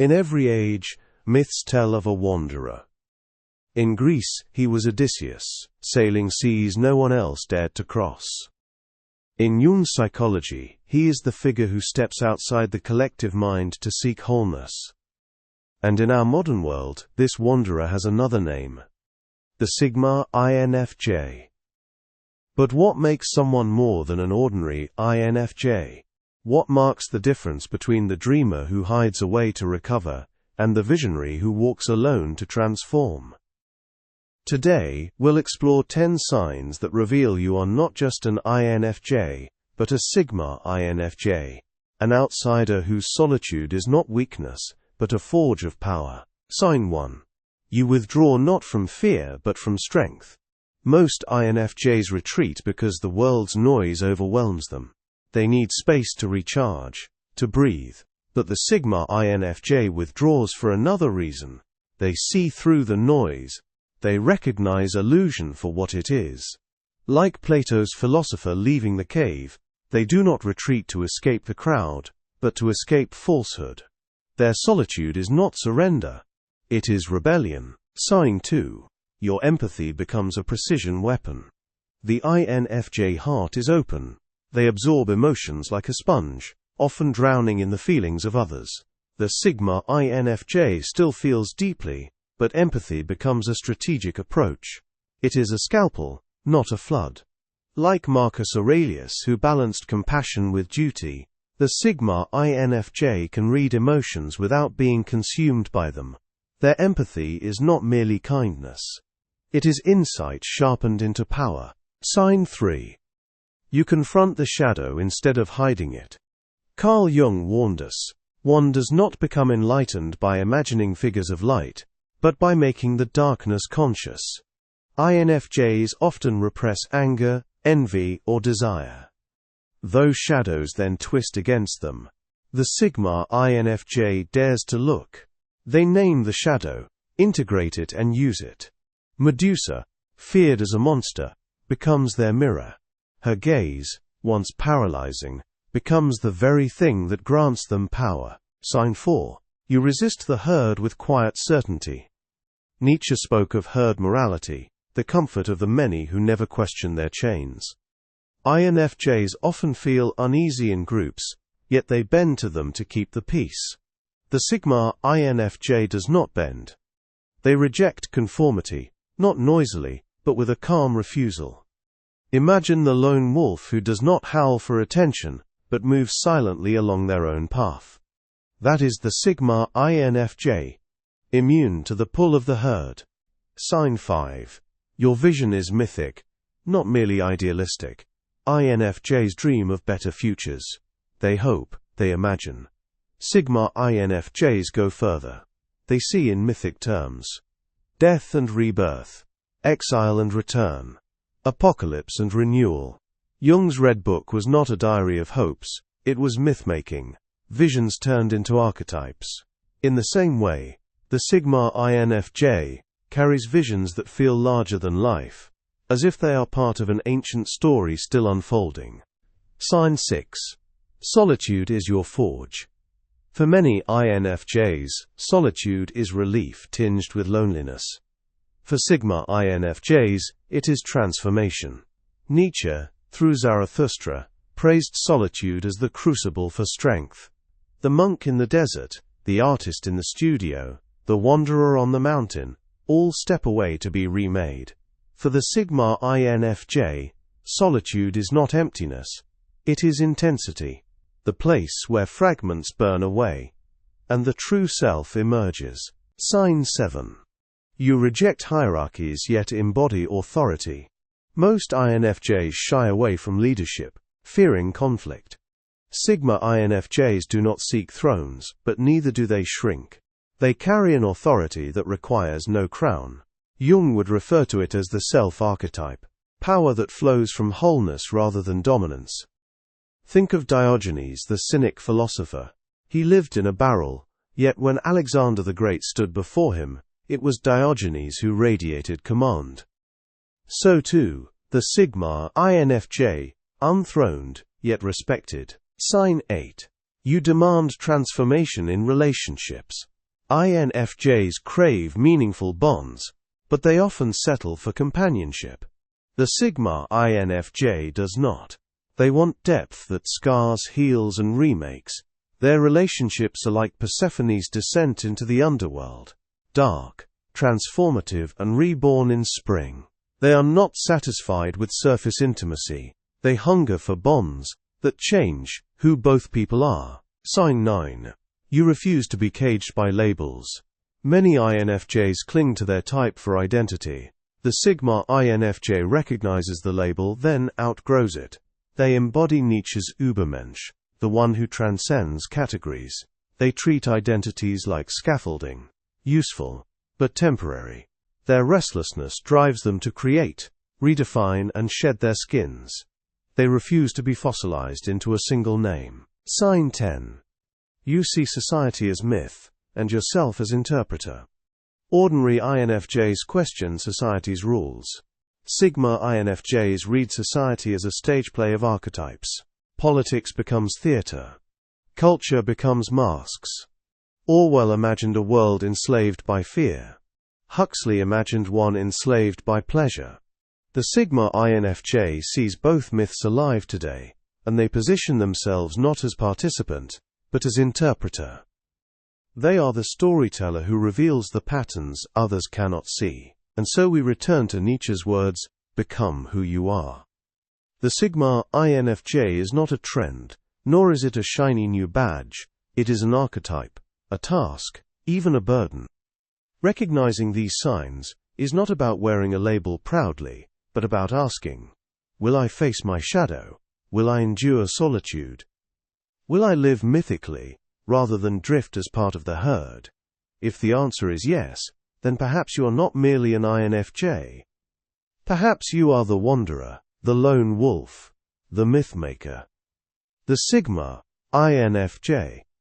In every age, myths tell of a wanderer. In Greece, he was Odysseus, sailing seas no one else dared to cross. In Jung's psychology, he is the figure who steps outside the collective mind to seek wholeness. And in our modern world, this wanderer has another name: the Sigma INFJ. But what makes someone more than an ordinary INFJ? What marks the difference between the dreamer who hides away to recover and the visionary who walks alone to transform? Today, we'll explore 10 signs that reveal you are not just an INFJ, but a Sigma INFJ, an outsider whose solitude is not weakness, but a forge of power. Sign 1. You withdraw not from fear, but from strength. Most INFJs retreat because the world's noise overwhelms them. They need space to recharge, to breathe. But the Sigma INFJ withdraws for another reason. They see through the noise. They recognize illusion for what it is. Like Plato's philosopher leaving the cave, they do not retreat to escape the crowd, but to escape falsehood. Their solitude is not surrender. It is rebellion. Sign 2. Your empathy becomes a precision weapon. The INFJ heart is open. They absorb emotions like a sponge, often drowning in the feelings of others. The Sigma INFJ still feels deeply, but empathy becomes a strategic approach. It is a scalpel, not a flood. Like Marcus Aurelius, who balanced compassion with duty, the Sigma INFJ can read emotions without being consumed by them. Their empathy is not merely kindness. It is insight sharpened into power. Sign 3. You confront the shadow instead of hiding it. Carl Jung warned us, one does not become enlightened by imagining figures of light, but by making the darkness conscious. INFJs often repress anger, envy, or desire. Those shadows then twist against them. The Sigma INFJ dares to look. They name the shadow, integrate it and use it. Medusa, feared as a monster, becomes their mirror. Her gaze, once paralyzing, becomes the very thing that grants them power. Sign 4. You resist the herd with quiet certainty. Nietzsche spoke of herd morality, the comfort of the many who never question their chains. INFJs often feel uneasy in groups, yet they bend to them to keep the peace. The Sigma INFJ does not bend. They reject conformity, not noisily, but with a calm refusal. Imagine the lone wolf who does not howl for attention, but moves silently along their own path. That is the Sigma INFJ, immune to the pull of the herd. Sign 5. Your vision is mythic, not merely idealistic. INFJs dream of better futures. They hope, they imagine. Sigma INFJs go further. They see in mythic terms. Death and rebirth. Exile and return. Apocalypse and renewal. Jung's Red Book was not a diary of hopes, it was myth-making. Visions turned into archetypes. In the same way, the Sigma INFJ carries visions that feel larger than life, as if they are part of an ancient story still unfolding. Sign 6. Solitude is your forge. For many INFJs, solitude is relief tinged with loneliness. For Sigma INFJs, it is transformation. Nietzsche, through Zarathustra, praised solitude as the crucible for strength. The monk in the desert, the artist in the studio, the wanderer on the mountain, all step away to be remade. For the Sigma INFJ, solitude is not emptiness. It is intensity, the place where fragments burn away, and the true self emerges. Sign 7. You reject hierarchies yet embody authority. Most INFJs shy away from leadership, fearing conflict. Sigma INFJs do not seek thrones, but neither do they shrink. They carry an authority that requires no crown. Jung would refer to it as the self-archetype, power that flows from wholeness rather than dominance. Think of Diogenes, the cynic philosopher. He lived in a barrel, yet when Alexander the Great stood before him, it was Diogenes who radiated command. So too, the Sigma INFJ, unthroned, yet respected. Sign 8. You demand transformation in relationships. INFJs crave meaningful bonds, but they often settle for companionship. The Sigma INFJ does not. They want depth that scars, heals, and remakes. Their relationships are like Persephone's descent into the underworld, dark, transformative, and reborn in spring. They are not satisfied with surface intimacy. They hunger for bonds that change who both people are. Sign 9. You refuse to be caged by labels. Many INFJs cling to their type for identity. The Sigma INFJ recognizes the label, then outgrows it. They embody Nietzsche's Übermensch, the one who transcends categories. They treat identities like scaffolding, useful, but temporary. Their restlessness drives them to create, redefine, and shed their skins. They refuse to be fossilized into a single name. Sign 10. You see society as myth, and yourself as interpreter. Ordinary INFJs question society's rules. Sigma INFJs read society as a stage play of archetypes. Politics becomes theater. Culture becomes masks. Orwell imagined a world enslaved by fear. Huxley imagined one enslaved by pleasure. The Sigma INFJ sees both myths alive today, and they position themselves not as participant, but as interpreter. They are the storyteller who reveals the patterns others cannot see. And so we return to Nietzsche's words, "Become who you are." The Sigma INFJ is not a trend, nor is it a shiny new badge. It is an archetype, a task, even a burden. Recognizing these signs is not about wearing a label proudly, but about asking, will I face my shadow? Will I endure solitude? Will I live mythically, rather than drift as part of the herd? If the answer is yes, then perhaps you are not merely an INFJ. Perhaps you are the wanderer, the lone wolf, the mythmaker. The Sigma INFJ